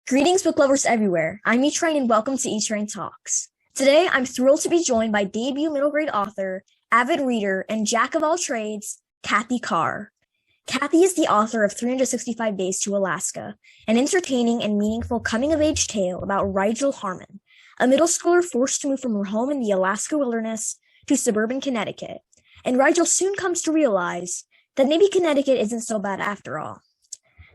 Greetings, book lovers everywhere. I'm E-Train and welcome to E-Train Talks. Today, I'm thrilled to be joined by debut middle grade author, avid reader, and jack of all trades, Cathy Carr. Cathy is the author of 365 Days to Alaska, an entertaining and meaningful coming-of-age tale about Rigel Harmon, a middle schooler forced to move from her home in the Alaska wilderness to suburban Connecticut. And Rigel soon comes to realize that maybe Connecticut isn't so bad after all.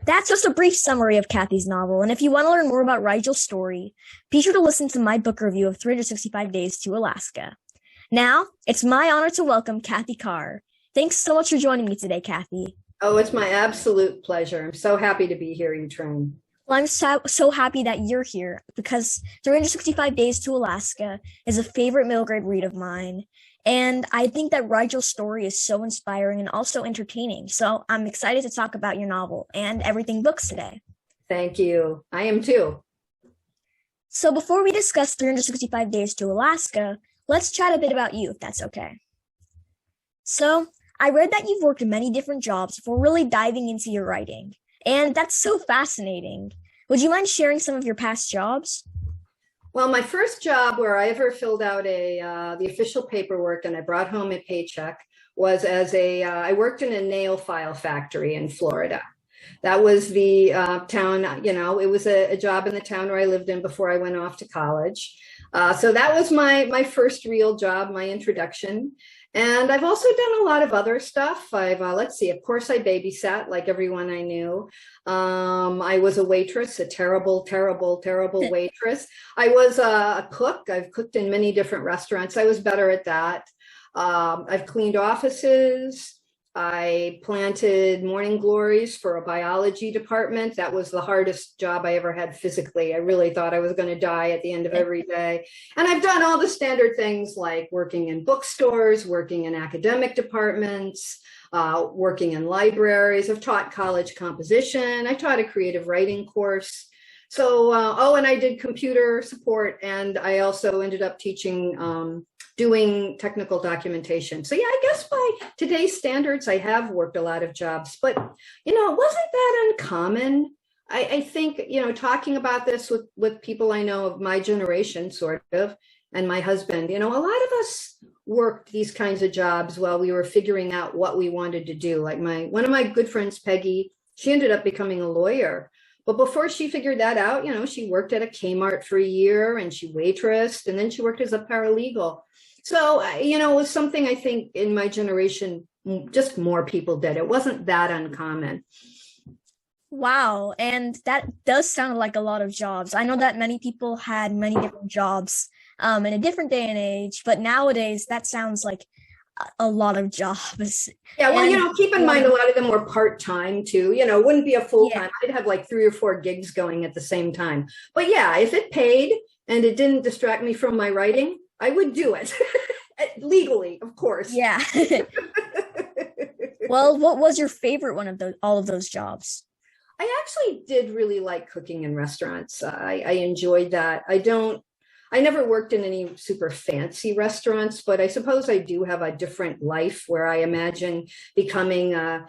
That's just a brief summary of Cathy's novel, and if you want to learn more about Rigel's story, be sure to listen to my book review of 365 Days to Alaska. Now, it's my honor to welcome Cathy Carr. Thanks so much for joining me today, Cathy. Oh, it's my absolute pleasure. I'm so happy to be here, E-Train. Well, I'm so happy that you're here because 365 Days to Alaska is a favorite middle grade read of mine. And I think that Rigel's story is so inspiring and also entertaining. So I'm excited to talk about your novel and everything books today. Thank you. I am too. So before we discuss 365 Days to Alaska, let's chat a bit about you, if that's okay. So I read that you've worked in many different jobs before really diving into your writing. And that's so fascinating. Would you mind sharing some of your past jobs? Well, my first job where I ever filled out the official paperwork and I brought home a paycheck was as I worked in a nail file factory in Florida. That was the town, it was a job in the town where I lived in before I went off to college. So that was my first real job, my introduction. And I've also done a lot of other stuff. Let's see, of course I babysat like everyone I knew. I was a waitress, a terrible waitress. I was a cook. I've cooked in many different restaurants. I was better at that. I've cleaned offices. I planted morning glories for a biology department. That was the hardest job I ever had physically. I really thought I was going to die at the end of every day. And I've done all the standard things like working in bookstores, working in academic departments, working in libraries. I've taught college composition. I taught a creative writing course. So, and I did computer support, and I also ended up teaching doing technical documentation. So yeah, I guess by today's standards, I have worked a lot of jobs, but it wasn't that uncommon. I think, talking about this with people I know of my generation, sort of, and my husband, a lot of us worked these kinds of jobs while we were figuring out what we wanted to do. Like one of my good friends, Peggy, she ended up becoming a lawyer. But before she figured that out, she worked at a Kmart for a year and she waitressed, and then she worked as a paralegal. So, it was something I think in my generation, just more people did. It wasn't that uncommon. Wow. And that does sound like a lot of jobs. I know that many people had many different jobs in a different day and age, but nowadays that sounds like a lot of jobs. Yeah, well, keep in mind a lot of them were part-time too. It wouldn't be a full-time. Yeah. I'd have like 3 or 4 gigs going at the same time. But yeah, if it paid and it didn't distract me from my writing, I would do it. Legally, of course. Yeah. Well, what was your favorite one of all of those jobs? I actually did really like cooking in restaurants. I enjoyed that. I never worked in any super fancy restaurants, but I suppose I do have a different life where I imagine becoming a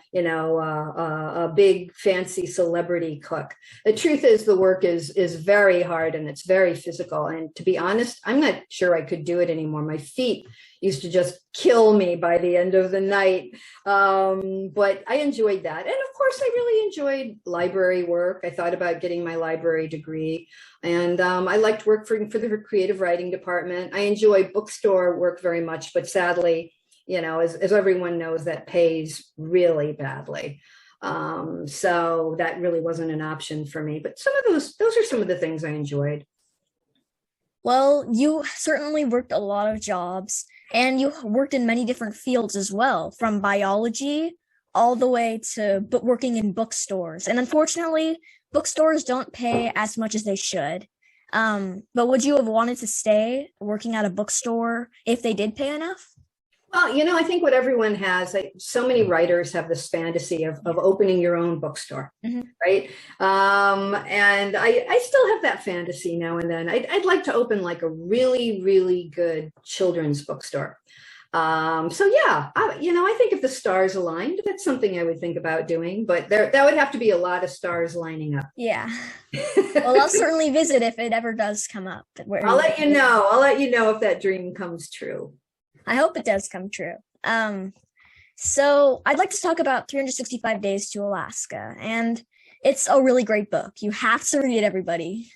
big fancy celebrity cook. The truth is the work is very hard and it's very physical. And to be honest, I'm not sure I could do it anymore. My feet used to just kill me by the end of the night. But I enjoyed that. And of course, I really enjoyed library work. I thought about getting my library degree. And I liked work for the creative writing department. I enjoy bookstore work very much, but sadly, as everyone knows, that pays really badly. So that really wasn't an option for me. But those are some of the things I enjoyed. Well, you certainly worked a lot of jobs, and you worked in many different fields as well, from biology all the way to working in bookstores. And unfortunately, bookstores don't pay as much as they should. But would you have wanted to stay working at a bookstore if they did pay enough? Well, I think what everyone has, so many writers have this fantasy of opening your own bookstore, right? And I still have that fantasy now and then. I'd like to open like a really, really good children's bookstore. So yeah, I think if the stars aligned, that's something I would think about doing, but that would have to be a lot of stars lining up. Yeah. Well, I'll certainly visit if it ever does come up. I'll let you know. I'll let you know if that dream comes true. I hope it does come true. So I'd like to talk about 365 Days to Alaska, and it's a really great book. You have to read it, everybody.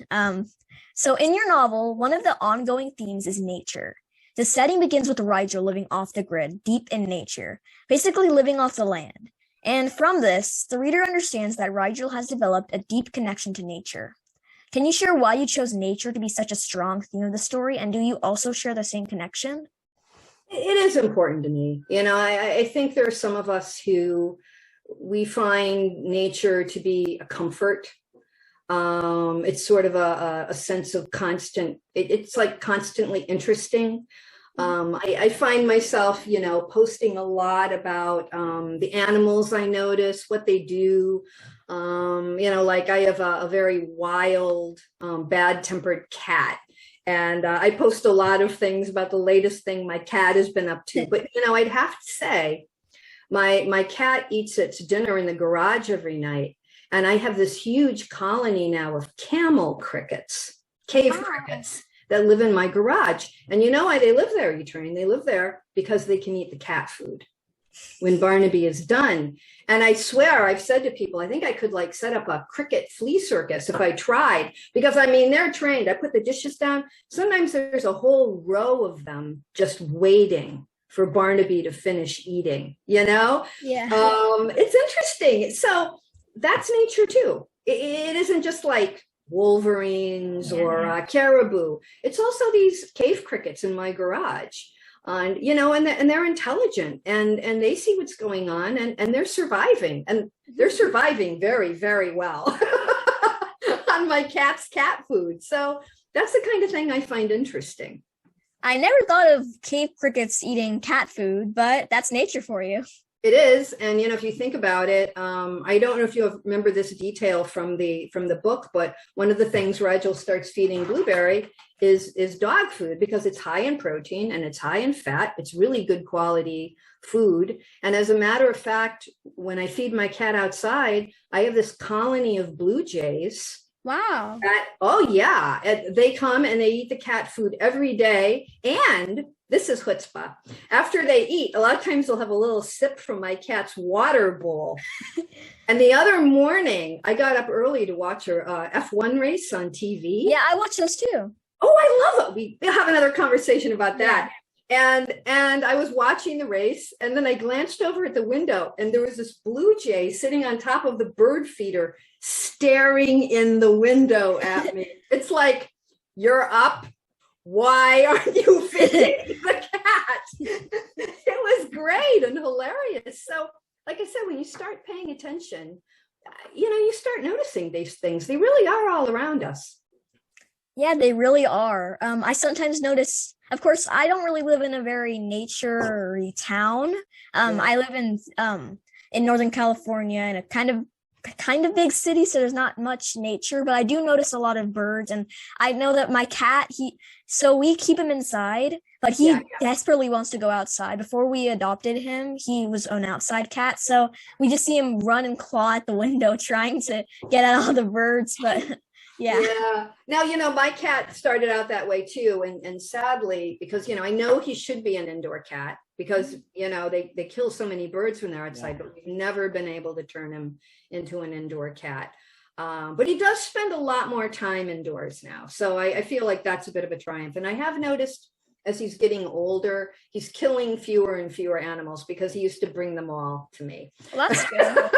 So in your novel, one of the ongoing themes is nature. The setting begins with Rigel living off the grid, deep in nature, basically living off the land. And from this, the reader understands that Rigel has developed a deep connection to nature. Can you share why you chose nature to be such a strong theme of the story, and do you also share the same connection? It is important to me. I think there are some of us who we find nature to be a comfort. It's sort of a sense of constant, it's like constantly interesting. I find myself, posting a lot about the animals I notice, what they do. Like I have a very wild, bad-tempered cat. And I post a lot of things about the latest thing my cat has been up to. But, I'd have to say, my cat eats its dinner in the garage every night. And I have this huge colony now of camel crickets, cave crickets that live in my garage. And you know why they live there, Etrain? They live there because they can eat the cat food when Barnaby is done. And I swear, I've said to people, I think I could like set up a cricket flea circus if I tried, because they're trained. I put the dishes down. Sometimes there's a whole row of them just waiting for Barnaby to finish eating, Yeah. It's interesting. So that's nature too. It isn't just like wolverines or caribou. It's also these cave crickets in my garage. And they're intelligent and they see what's going on and they're surviving, and they're surviving very, very well on my cat's cat food. So that's the kind of thing I find interesting. I never thought of cave crickets eating cat food, but that's nature for you. It is. And, if you think about it, I don't know if you remember this detail from the book, but one of the things Rigel starts feeding Blueberry is dog food, because it's high in protein and it's high in fat. It's really good quality food. And as a matter of fact, when I feed my cat outside, I have this colony of blue jays. Wow. Oh, yeah. They come and they eat the cat food every day. And this is chutzpah. After they eat, a lot of times they'll have a little sip from my cat's water bowl. And the other morning, I got up early to watch her F1 race on TV. Yeah, I watch those too. Oh, I love it. We'll have another conversation about that. Yeah. And I was watching the race, and then I glanced over at the window, and there was this blue jay sitting on top of the bird feeder, staring in the window at me. It's like, you're up. Why aren't you feeding the cat? It was great and hilarious. So, like I said, when you start paying attention, you start noticing these things. They really are all around us. Yeah, they really are. I sometimes notice, of course, I don't really live in a very nature-y town. I live in Northern California in a kind of big city, so there's not much nature, but I do notice a lot of birds. And I know that my cat, so we keep him inside, but he desperately wants to go outside. Before we adopted him, he was an outside cat, so we just see him run and claw at the window trying to get at all the birds. But yeah. Now, my cat started out that way too. And sadly, because, I know he should be an indoor cat, because, they kill so many birds when they're outside, but we've never been able to turn him into an indoor cat. But he does spend a lot more time indoors now. So I feel like that's a bit of a triumph. And I have noticed as he's getting older, he's killing fewer and fewer animals, because he used to bring them all to me. Well, that's good.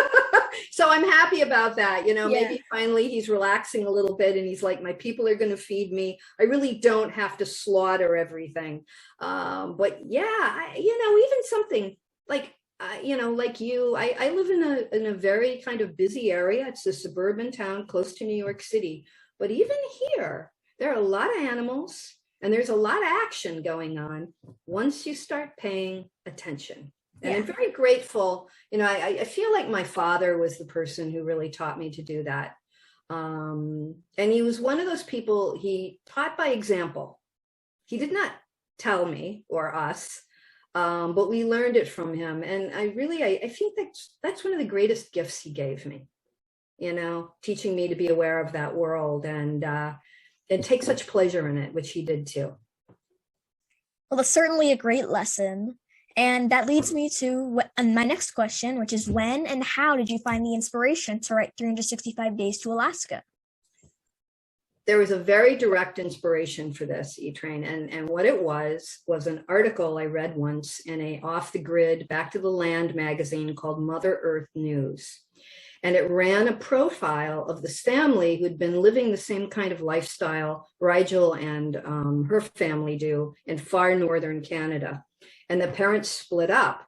So I'm happy about that. Maybe finally he's relaxing a little bit and he's like, my people are going to feed me. I really don't have to slaughter everything. But yeah, even something like, like you, I live in a very kind of busy area. It's a suburban town close to New York City. But even here, there are a lot of animals and there's a lot of action going on once you start paying attention. And I'm very grateful. I feel like my father was the person who really taught me to do that. And he was one of those people, he taught by example. He did not tell me or us. But we learned it from him. And I think that's one of the greatest gifts he gave me, teaching me to be aware of that world and take such pleasure in it, which he did too. Well, that's certainly a great lesson. And that leads me to my next question, which is when and how did you find the inspiration to write 365 Days to Alaska? There was a very direct inspiration for this, E-Train, and what it was an article I read once in a off-the-grid, Back to the Land magazine called Mother Earth News. And it ran a profile of this family who'd been living the same kind of lifestyle Rigel and her family do in far northern Canada. And the parents split up,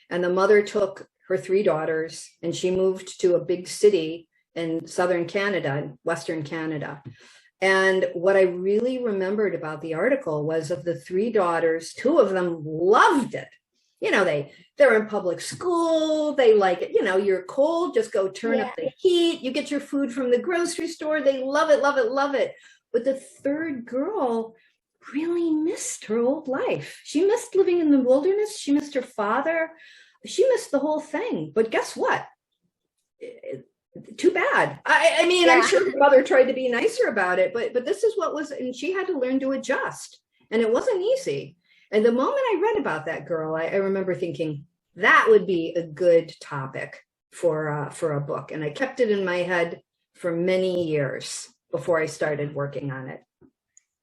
and the mother took her 3 daughters and she moved to a big city in southern Canada, western Canada. And what I really remembered about the article was of the 3 daughters, 2 of them loved it. They're in public school. They like it. You're cold, just go turn up the heat. You get your food from the grocery store. They love it, love it, love it. But the 3rd girl really missed her old life. She missed living in the wilderness. She missed her father. She missed the whole thing. But guess what? Too bad. I mean, I'm sure her mother tried to be nicer about it, but this is what was, and she had to learn to adjust. And it wasn't easy. And the moment I read about that girl, I remember thinking that would be a good topic for a book. And I kept it in my head for many years before I started working on it.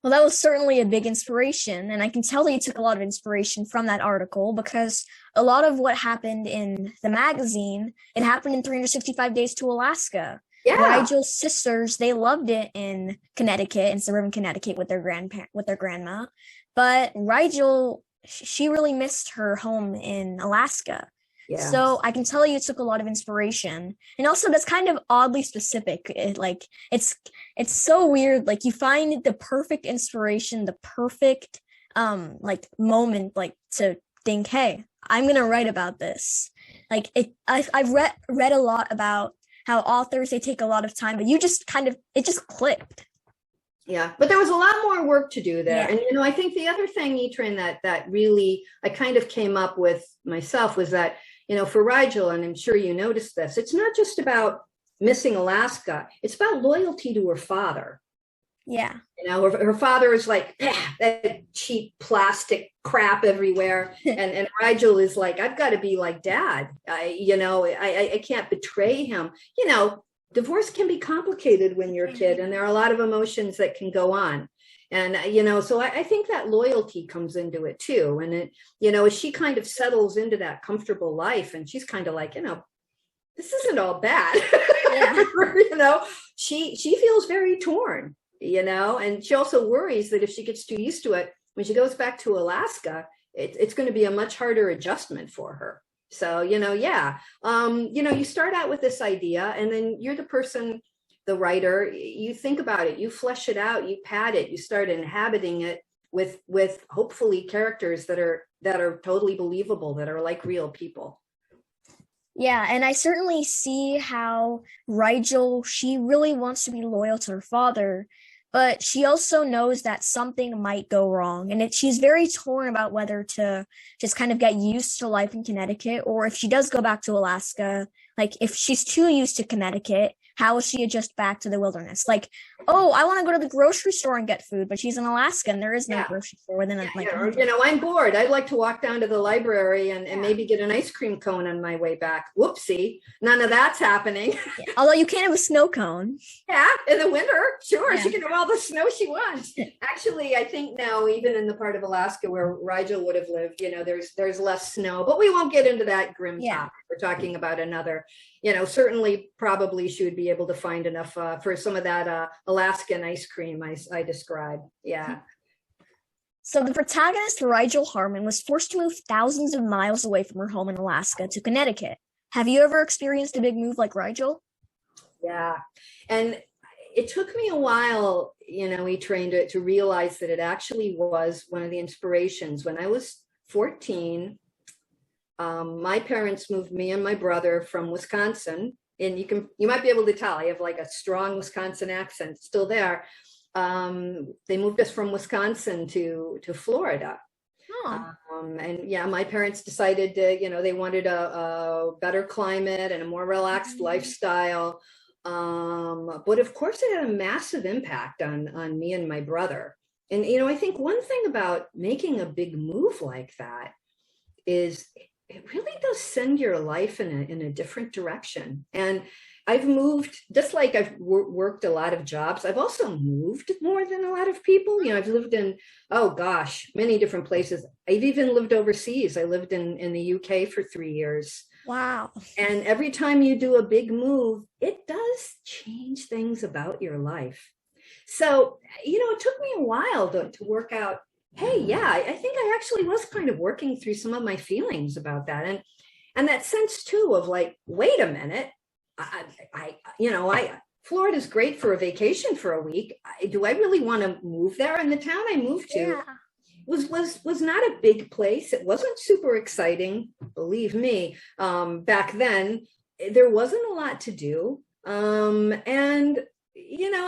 Well, that was certainly a big inspiration. And I can tell that you took a lot of inspiration from that article because a lot of what happened in the magazine, it happened in 365 Days to Alaska. Yeah. Rigel's sisters, they loved it in Connecticut, in suburban Connecticut with their grandma. But Rigel, she really missed her home in Alaska. Yeah. So I can tell you took a lot of inspiration. And also that's kind of oddly specific. It's so weird. Like you find the perfect inspiration, the perfect moment to think, hey, I'm gonna write about this. I've read a lot about how authors, they take a lot of time, but it just clicked. Yeah, but there was a lot more work to do there. Yeah. And, I think the other thing, E-Train, that really I kind of came up with myself was that, for Rigel, and I'm sure you noticed this, it's not just about missing Alaska. It's about loyalty to her father. Yeah. Her father is like, that cheap plastic crap everywhere. and Rigel is like, I've got to be like Dad. I can't betray him. Divorce can be complicated when you're a kid, and there are a lot of emotions that can go on. And, so I think that loyalty comes into it too. And it, as she kind of settles into that comfortable life, and she's kind of like, this isn't all bad. Yeah. She feels very torn, and she also worries that if she gets too used to it, when she goes back to Alaska, it's going to be a much harder adjustment for her. So, you start out with this idea, and then you're the person, the writer, you think about it, you flesh it out, you pad it, you start inhabiting it with hopefully characters that are totally believable, that are like real people. Yeah, and I certainly see how Rigel, she really wants to be loyal to her father, but she also knows that something might go wrong. And she's very torn about whether to just kind of get used to life in Connecticut, or if she does go back to Alaska, if she's too used to Connecticut, how will she adjust back to the wilderness? I want to go to the grocery store and get food, but she's in Alaska and there is no grocery store within I'm bored. I'd like to walk down to the library and maybe get an ice cream cone on my way back. Whoopsie. None of that's happening. Yeah. Although you can have a sno cone. Yeah, in the winter. Sure. Yeah. She can have all the snow she wants. Actually, I think now, even in the part of Alaska where Rigel would have lived, there's less snow, but we won't get into that grim topic. We're talking about another, certainly probably she would be able to find enough for some of that Alaskan ice cream I described. Yeah. So the protagonist, Rigel Harmon, was forced to move thousands of miles away from her home in Alaska to Connecticut. Have you ever experienced a big move like Rigel? Yeah. And it took me a while, E-Train, to realize that it actually was one of the inspirations. When I was 14, my parents moved me and my brother from Wisconsin, and you might be able to tell I have a strong Wisconsin accent still there. They moved us from Wisconsin to Florida. Oh. And yeah, my parents decided to, they wanted a better climate and a more relaxed lifestyle. But of course, it had a massive impact on me and my brother. And, I think one thing about making a big move like that is it really does send your life in a different direction. And I've moved, just like I've worked a lot of jobs, I've also moved more than a lot of people. I've lived in, oh gosh, many different places. I've even lived overseas. I lived in the UK for 3 years. Wow. And every time you do a big move, it does change things about your life. So, it took me a while to work out, hey, yeah, I think I actually was kind of working through some of my feelings about that. And that sense too of like, wait a minute, Florida's great for a vacation for a week. Do I really want to move there? And the town I moved to was not a big place. It wasn't super exciting, believe me. Back then, there wasn't a lot to do. And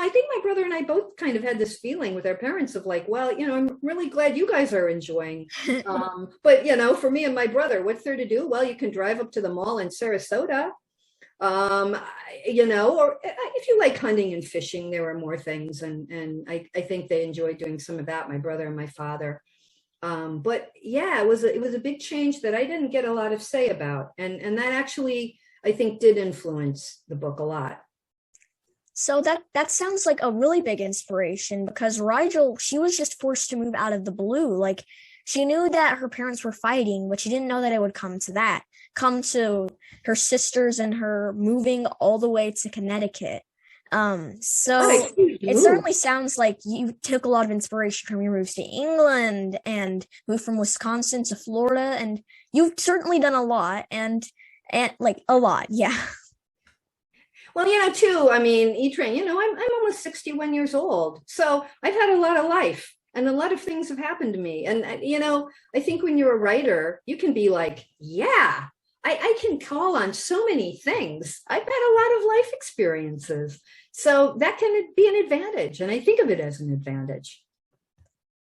I think my brother and I both kind of had this feeling with our parents of like, well, I'm really glad you guys are enjoying. But, for me and my brother, what's there to do? Well, you can drive up to the mall in Sarasota. Or if you like hunting and fishing, there are more things. And I think they enjoyed doing some of that, my brother and my father. But yeah, it was a big change that I didn't get a lot of say about. And that actually, I think, did influence the book a lot. So that sounds like a really big inspiration, because Rigel, she was just forced to move out of the blue. Like, she knew that her parents were fighting, but she didn't know that it would come to that. Come to her sisters and her moving all the way to Connecticut. So it certainly sounds like you took a lot of inspiration from your moves to England and moved from Wisconsin to Florida, and you've certainly done a lot, and like a lot, yeah. Well, too, I mean, E-Train, I'm almost 61 years old. So I've had a lot of life and a lot of things have happened to me. And, I think when you're a writer, you can be like, yeah, I can call on so many things. I've had a lot of life experiences. So that can be an advantage. And I think of it as an advantage.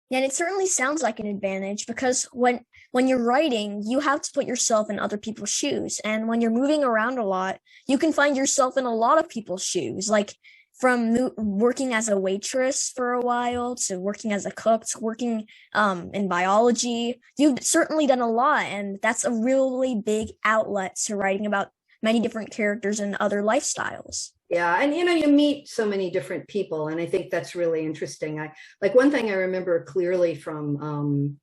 Yeah, and it certainly sounds like an advantage, because when you're writing, you have to put yourself in other people's shoes. And when you're moving around a lot, you can find yourself in a lot of people's shoes, like from working as a waitress for a while to working as a cook to working in biology. You've certainly done a lot, and that's a really big outlet to writing about many different characters and other lifestyles. Yeah, and you meet so many different people, and I think that's really interesting. Like one thing I remember clearly from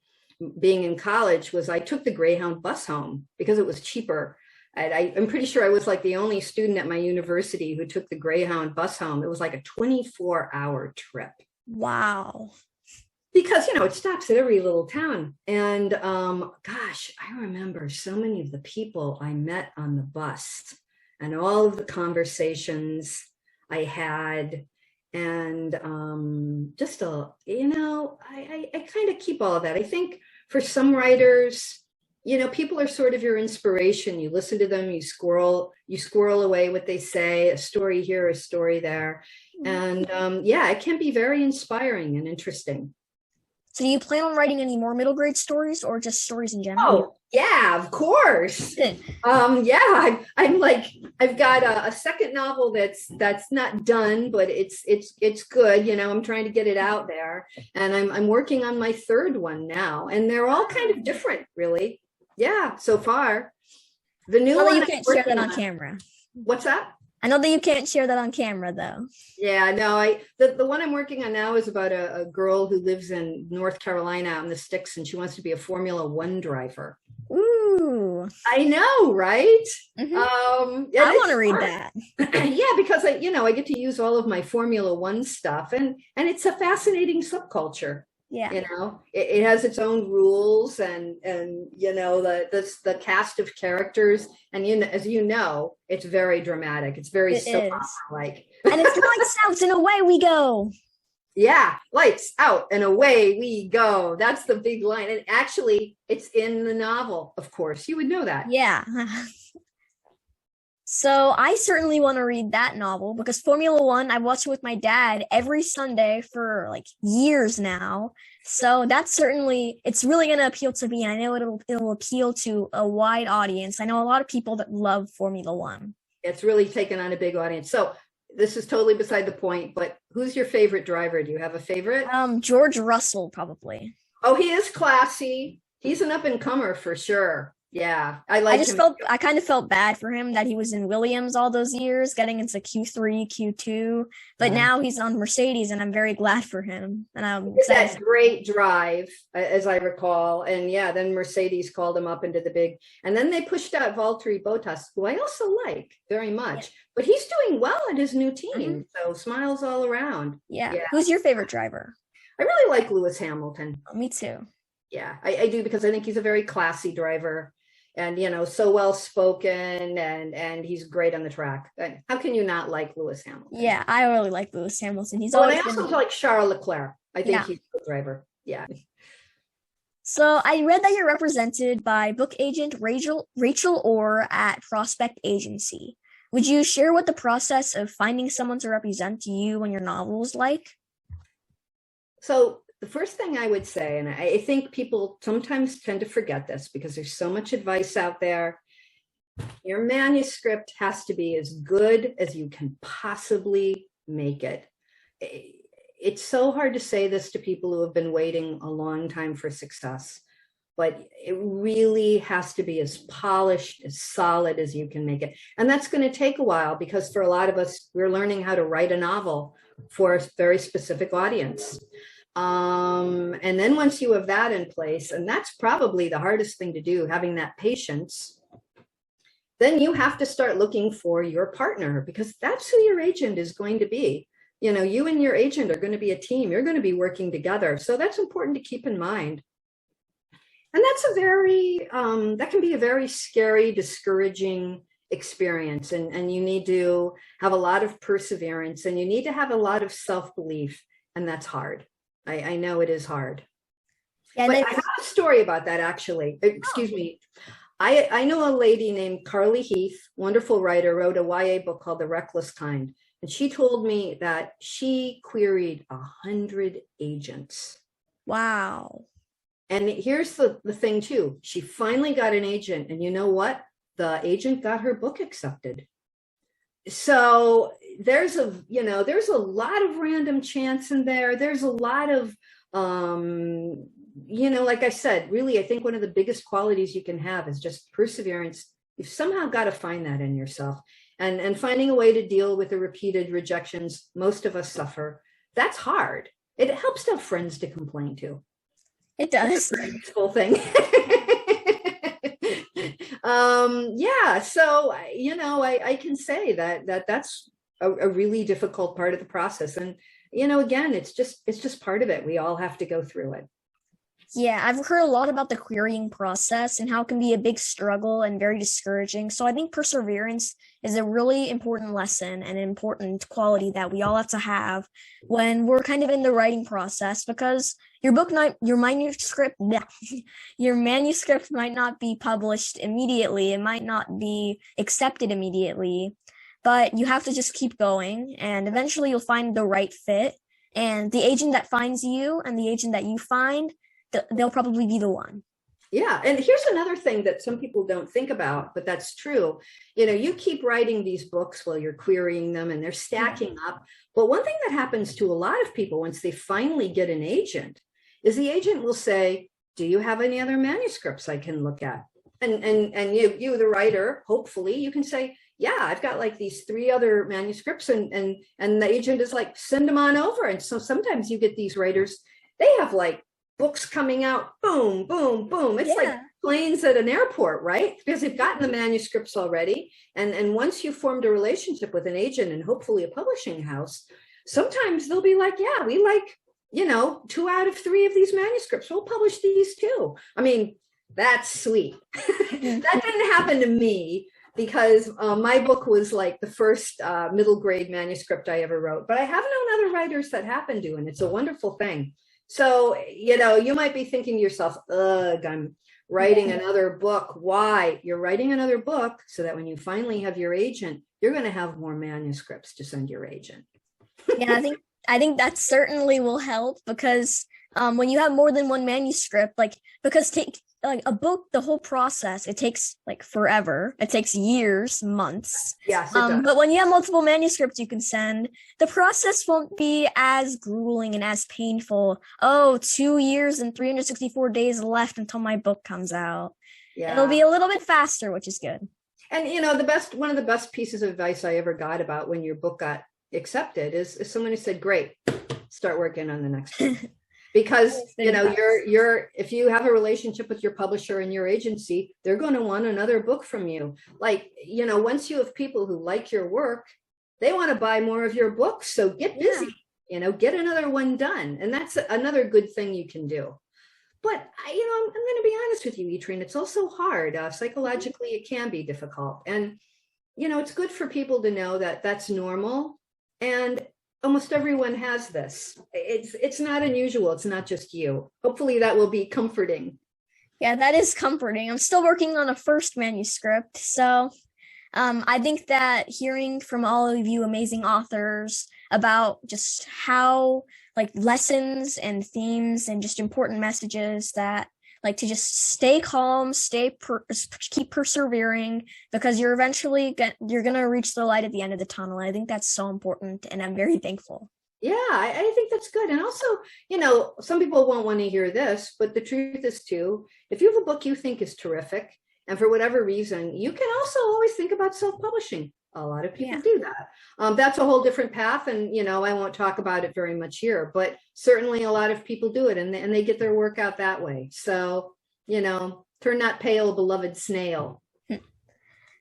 being in college was I took the Greyhound bus home because it was cheaper. And I'm pretty sure I was like the only student at my university who took the Greyhound bus home. It was like a 24-hour trip. Wow. Because, it stops at every little town. And gosh, I remember so many of the people I met on the bus and all of the conversations I had. And I kind of keep all of that. I think for some writers, people are sort of your inspiration. You listen to them, you squirrel away what they say, a story here, a story there. And it can be very inspiring and interesting. So do you plan on writing any more middle grade stories, or just stories in general? Oh, yeah, of course. I'm like, I've got a second novel that's not done, but it's good. I'm trying to get it out there, and I'm working on my third one now, and they're all kind of different, really. Yeah, so far. The new one you can't share that on camera. What's that? I know that you can't share that on camera, though. Yeah, no, the one I'm working on now is about a girl who lives in North Carolina out in the sticks, and she wants to be a Formula One driver. Ooh. I know, right? Mm-hmm. I want to read that. Yeah, because I get to use all of my Formula One stuff, and it's a fascinating subculture. Yeah. It has its own rules, and the cast of characters, and as it's very dramatic. It's very soap opera like. And it's lights out and away we go. Yeah, lights out and away we go. That's the big line. And actually, it's in the novel, of course. You would know that. Yeah. So I certainly want to read that novel because Formula One, I watch it with my dad every Sunday for like years now. So that's certainly it's really going to appeal to me, and I know it'll appeal to a wide audience. I know a lot of people that love Formula One. It's really taken on a big audience. So this is totally beside the point, but who's your favorite driver? Do you have a favorite? George Russell probably. Oh, he is classy. He's an up and comer for sure. Yeah, I I like just him. felt I kind of felt bad for him that he was in Williams all those years, getting into Q3, Q2, but Yeah. now he's on Mercedes, and I'm very glad for him, and I'm Did excited. that great drive, as I recall. And yeah, then Mercedes called him up into the big, and then they pushed out Valtteri Bottas, who I also like very Yeah. much. But he's doing well at his new Mhm. team. So smiles all around. Yeah. Yeah. Who's your favorite driver? I really like Lewis Hamilton. Oh, me too. Yeah, I do because I think he's a very classy driver and so well spoken and he's great on the track. How can you not like Lewis Hamilton? Yeah, I really like Lewis Hamilton. He's Oh, and I always also been, like Charles Leclerc. I think yeah. he's a good driver. Yeah. So I read that you're represented by book agent Rachel Orr at Prospect Agency. Would you share what the process of finding someone to represent you and your novel is like? So the first thing I would say, and I think people sometimes tend to forget this because there's so much advice out there. Your manuscript has to be as good as you can possibly make it. It's so hard to say this to people who have been waiting a long time for success, but it really has to be as polished, as solid as you can make it. And that's going to take a while because for a lot of us, we're learning how to write a novel for a very specific audience. And then once you have that in place, and that's probably the hardest thing to do, having that patience, then you have to start looking for your partner because that's who your agent is going to be. You and your agent are going to be a team. You're going to be working together. So that's important to keep in mind. And that's that can be a very scary, discouraging experience. And you need to have a lot of perseverance and you need to have a lot of self-belief. And that's hard. I know it is hard. Yeah, But I have a story about that, actually. Excuse me. I know a lady named Carly Heath, wonderful writer, wrote a YA book called The Reckless Kind. And she told me that she queried 100 agents. wow. And here's the thing, too. She finally got an agent. And you know what? The agent got her book accepted. So there's a lot of random chance in there. There's a lot of like I said, really, I think one of the biggest qualities you can have is just perseverance. You've somehow got to find that in yourself and finding a way to deal with the repeated rejections most of us suffer. That's hard. It helps to have friends to complain to. It does. Useful thing. Yeah, so I can say that's a really difficult part of the process. And again, it's just part of it. We all have to go through it. Yeah, I've heard a lot about the querying process and how it can be a big struggle and very discouraging. So I think perseverance is a really important lesson and an important quality that we all have to have when we're kind of in the writing process because your manuscript, your manuscript might not be published immediately. It might not be accepted immediately, but you have to just keep going and eventually you'll find the right fit. And the agent that finds you and the agent that you find, they'll probably be the one. Yeah. And here's another thing that some people don't think about, but that's true. You keep writing these books while you're querying them and they're stacking up. But one thing that happens to a lot of people once they finally get an agent is the agent will say, do you have any other manuscripts I can look at? And you, the writer, hopefully you can say, yeah, I've got like these 3 other manuscripts and the agent is like, send them on over. And so sometimes you get these writers, they have like books coming out, boom, boom, boom. It's like planes at an airport, right? Because they've gotten the manuscripts already. And once you've formed a relationship with an agent and hopefully a publishing house, sometimes they'll be like, yeah, we like, 2 out of 3 of these manuscripts. We'll publish these too. I mean, that's sweet. That didn't happen to me because my book was like the first middle grade manuscript I ever wrote. But I have known other writers that happened to, and it's a wonderful thing. So, you might be thinking to yourself, ugh, I'm writing another book. Why? You're writing another book so that when you finally have your agent, you're going to have more manuscripts to send your agent. Yeah, I think that certainly will help because when you have more than one manuscript, because take like a book, the whole process, it takes like forever. It takes years, months. Yes, it does. But when you have multiple manuscripts you can send, the process won't be as grueling and as painful. Oh, 2 years and 364 days left until my book comes out. Yeah. It'll be a little bit faster, which is good. And one of the best pieces of advice I ever got about when your book got accepted is someone who said, great, start working on the next one. Because you're if you have a relationship with your publisher and your agency, they're going to want another book from you. Like, once you have people who like your work, they want to buy more of your books. So get busy, get another one done. And that's another good thing you can do. But I'm going to be honest with you, Etrine, it's also hard. Psychologically, it can be difficult. And it's good for people to know that that's normal. And almost everyone has this. It's not unusual. It's not just you. Hopefully that will be comforting. Yeah, that is comforting. I'm still working on a first manuscript. So I think that hearing from all of you amazing authors about just how lessons and themes and just important messages that to just stay calm, keep persevering, because you're going to reach the light at the end of the tunnel. I think that's so important, and I'm very thankful. Yeah, I think that's good. And also, some people won't want to hear this, but the truth is too, if you have a book you think is terrific, and for whatever reason, you can also always think about self-publishing. A lot of people do that. That's a whole different path. And, I won't talk about it very much here, but certainly a lot of people do it and they get their work out that way. So, turn that pale, beloved snail.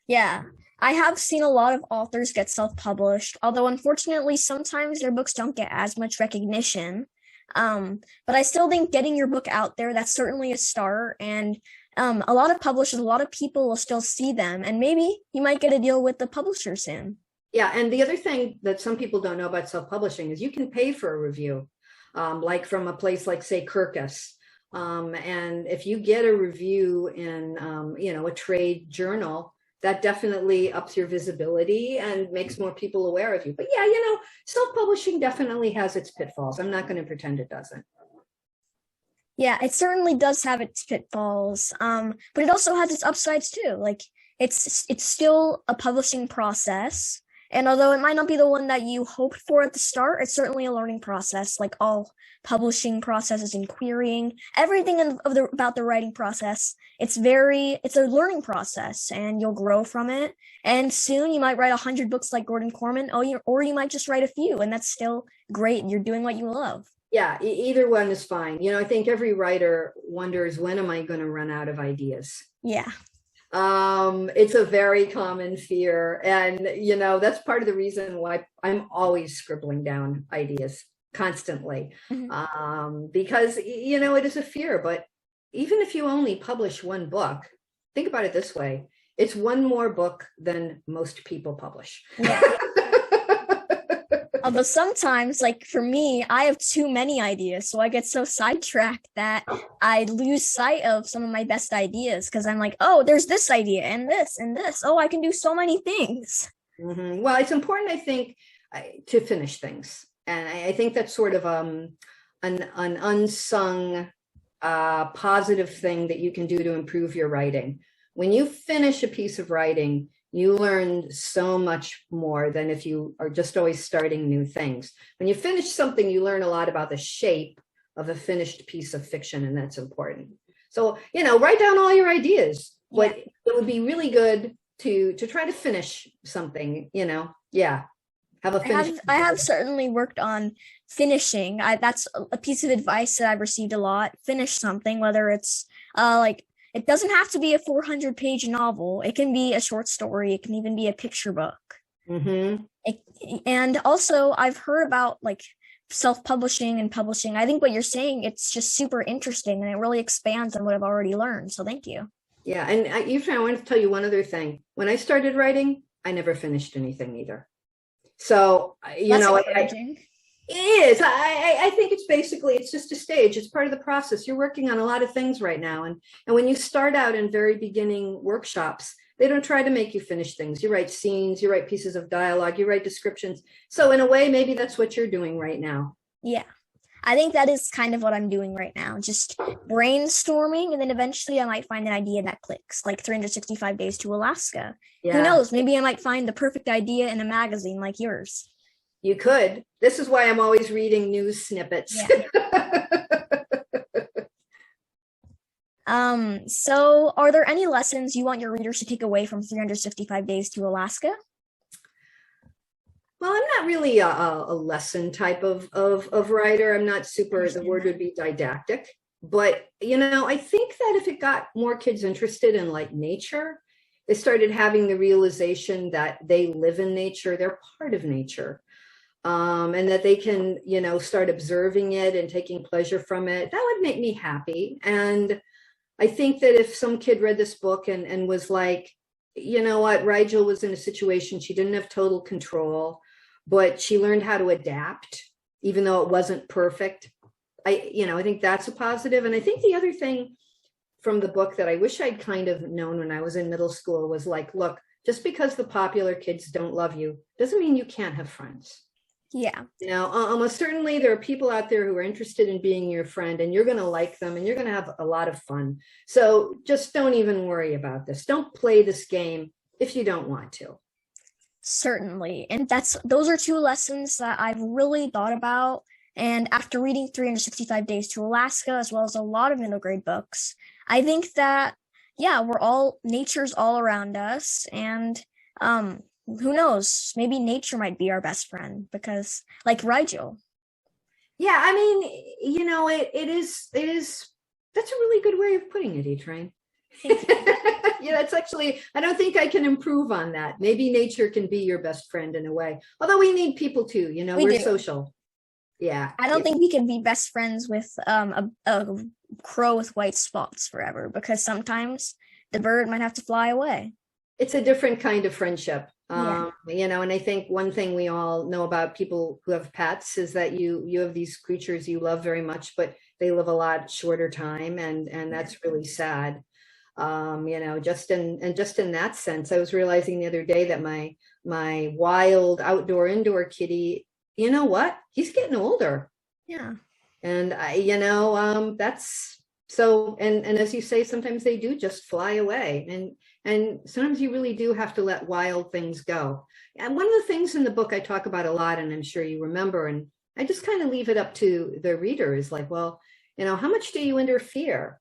Yeah, I have seen a lot of authors get self-published, although unfortunately, sometimes their books don't get as much recognition. But I still think getting your book out there, that's certainly a start. And a lot of publishers, a lot of people will still see them, and maybe you might get a deal with the publisher soon. Yeah, and the other thing that some people don't know about self-publishing is you can pay for a review, like from a place like, say, Kirkus. And if you get a review in, a trade journal, that definitely ups your visibility and makes more people aware of you. But yeah, self-publishing definitely has its pitfalls. I'm not going to pretend it doesn't. Yeah, it certainly does have its pitfalls, but it also has its upsides too. It's still a publishing process, and although it might not be the one that you hoped for at the start, it's certainly a learning process, like all publishing processes and querying, everything about the writing process. It's a learning process, and you'll grow from it. And soon you might write 100 books like Gordon Corman, or you might just write a few, and that's still great. You're doing what you love. Yeah, either one is fine. I think every writer wonders, when am I going to run out of ideas? Yeah. It's a very common fear. And, that's part of the reason why I'm always scribbling down ideas constantly. Mm-hmm. Because, it is a fear. But even if you only publish one book, think about it this way. It's one more book than most people publish. Yeah. Although sometimes, for me, I have too many ideas, so I get so sidetracked that I lose sight of some of my best ideas because I'm like, oh, there's this idea and this and this. Oh, I can do so many things. Mm-hmm. Well, it's important, I think, to finish things. And I think that's sort of an unsung positive thing that you can do to improve your writing. When you finish a piece of writing, you learn so much more than if you are just always starting new things. When you finish something, you learn a lot about the shape of a finished piece of fiction, and that's important. So, write down all your ideas. But it would be really good to try to finish something, have a finish. I have certainly worked on finishing. That's a piece of advice that I've received a lot. Finish something, whether it's it doesn't have to be a 400-page novel. It can be a short story. It can even be a picture book. Mm-hmm. And also, I've heard about self-publishing and publishing. I think what you're saying, it's just super interesting, and it really expands on what I've already learned. So thank you. Yeah, and I wanted to tell you one other thing. When I started writing, I never finished anything either. So, It is. I think it's basically, it's just a stage. It's part of the process. You're working on a lot of things right now. And when you start out in very beginning workshops, they don't try to make you finish things. You write scenes, you write pieces of dialogue, you write descriptions. So in a way, maybe that's what you're doing right now. Yeah. I think that is kind of what I'm doing right now, just brainstorming, and then eventually I might find an idea that clicks, like 365 Days to Alaska. Who Yeah, knows? Maybe I might find the perfect idea in a magazine like yours. you could. This is why I'm always reading news snippets. Yeah. So are there any lessons you want your readers to take away from 365 Days to Alaska? Well, I'm not really a lesson type of writer. I'm not super, the word would be didactic. But, I think that if it got more kids interested in like nature, they started having the realization that they live in nature, they're part of nature, and that they can, start observing it and taking pleasure from it. That would make me happy. And I think that if some kid read this book and was like, you know what, Rigel was in a situation she didn't have total control, but she learned how to adapt, even though it wasn't perfect. I think that's a positive. And I think the other thing from the book that I wish I'd kind of known when I was in middle school was like, look, just because the popular kids don't love you doesn't mean you can't have friends. Yeah. Almost certainly there are people out there who are interested in being your friend, and you're going to like them and you're going to have a lot of fun. So just don't even worry about this. Don't play this game if you don't want to. Certainly. And those are two lessons that I've really thought about. And after reading 365 Days to Alaska, as well as a lot of middle grade books, I think that, yeah, nature's all around us. And who knows, maybe nature might be our best friend because, like Rigel. Yeah, I mean, it is, that's a really good way of putting it, E-Train. Yeah, it's actually, I don't think I can improve on that. Maybe nature can be your best friend in a way. Although we need people too, we're social. Yeah. I don't think we can be best friends with a crow with white spots forever, because sometimes the bird might have to fly away. It's a different kind of friendship. Yeah. And I think one thing we all know about people who have pets is that you have these creatures you love very much, but they live a lot shorter time, and that's really sad. Just in that sense, I was realizing the other day that my wild outdoor indoor kitty, you know what? He's getting older. Yeah. And that's so, and as you say, sometimes they do just fly away. And sometimes you really do have to let wild things go. And one of the things in the book I talk about a lot, and I'm sure you remember, and I just kind of leave it up to the reader, is like, well, how much do you interfere?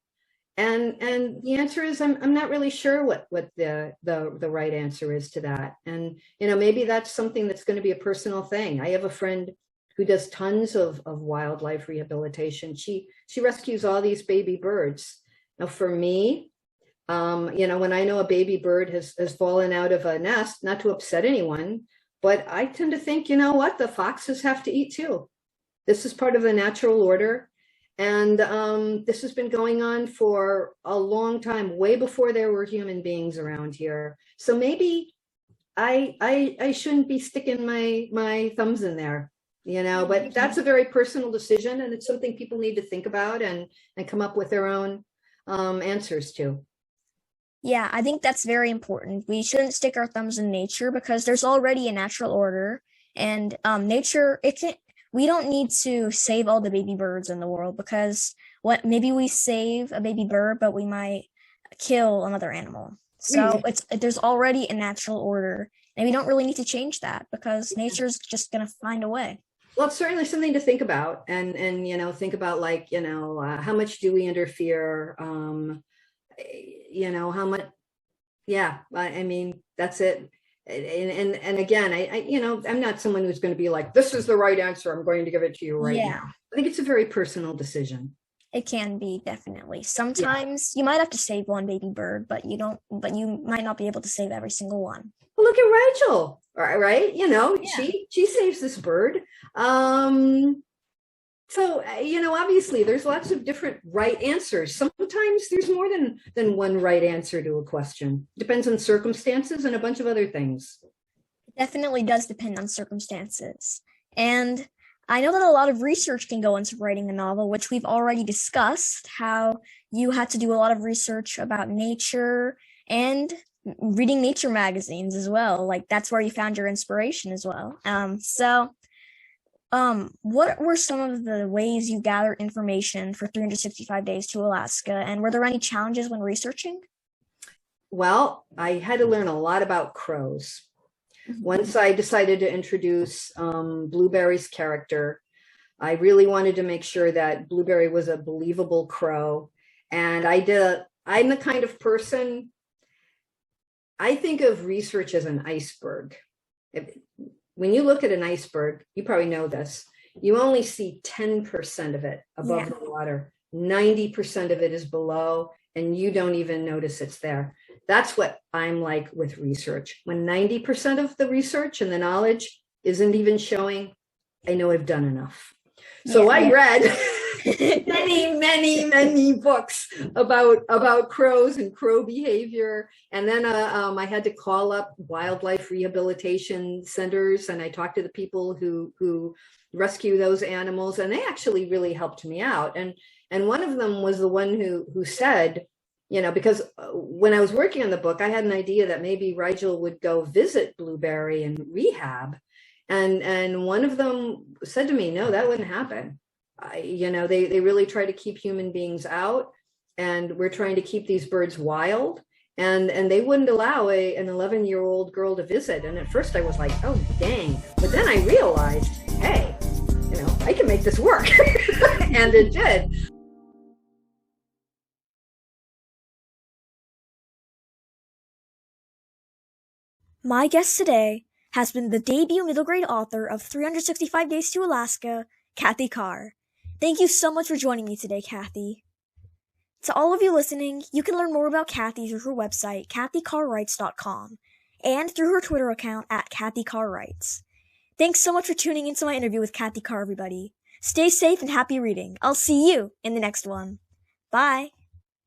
And the answer is, I'm not really sure what the right answer is to that. And maybe that's something that's going to be a personal thing. I have a friend who does tons of wildlife rehabilitation. She rescues all these baby birds. Now, for me, when I know a baby bird has fallen out of a nest, not to upset anyone, but I tend to think, what, the foxes have to eat too. This is part of the natural order. And this has been going on for a long time, way before there were human beings around here. So maybe I shouldn't be sticking my thumbs in there, but that's a very personal decision, and it's something people need to think about and come up with their own answers to. Yeah, I think that's very important. We shouldn't stick our thumbs in nature because there's already a natural order, and nature, we don't need to save all the baby birds in the world, because maybe we save a baby bird, but we might kill another animal. So there's already a natural order, and we don't really need to change that because nature's just gonna find a way. Well, it's certainly something to think about, and think about, like, how much do we interfere? How much? Yeah, I mean, that's it. And again, I'm not someone who's going to be like, this is the right answer, I'm going to give it to you right now. I think it's a very personal decision. It can be, definitely. Sometimes you might have to save one baby bird, but you might not be able to save every single one. Well, look at Rachel, right? She saves this bird. So, obviously there's lots of different right answers. Sometimes there's more than one right answer to a question. Depends on circumstances and a bunch of other things. It definitely does depend on circumstances. And I know that a lot of research can go into writing a novel, which we've already discussed, how you had to do a lot of research about nature and reading nature magazines as well. Like that's where you found your inspiration as well. What were some of the ways you gathered information for 365 Days to Alaska, and were there any challenges when researching? Well, I had to learn a lot about crows. Once I decided to introduce Blueberry's character, I really wanted to make sure that Blueberry was a believable crow. And I'm the kind of person, I think of research as an iceberg. When you look at an iceberg, you probably know this, you only see 10% of it above the water. 90% of it is below, and you don't even notice it's there. That's what I'm like with research. When 90% of the research and the knowledge isn't even showing, I know I've done enough. So I read many books about crows and crow behavior. And then I had to call up wildlife rehabilitation centers, and I talked to the people who rescue those animals, and they actually really helped me out. And one of them was the one who said, because when I was working on the book, I had an idea that maybe Rigel would go visit Blueberry in rehab. And one of them said to me, no, that wouldn't happen. They really try to keep human beings out, and we're trying to keep these birds wild. And they wouldn't allow an 11-year-old girl to visit. And at first I was like, oh, dang. But then I realized, hey, I can make this work. And it did. My guest today has been the debut middle grade author of 365 Days to Alaska, Cathy Carr. Thank you so much for joining me today, Cathy. To all of you listening, you can learn more about Cathy through her website, cathycarwrites.com, and through her Twitter account at Cathy Carr Writes. Thanks so much for tuning into my interview with Cathy Carr, everybody. Stay safe and happy reading. I'll see you in the next one. Bye.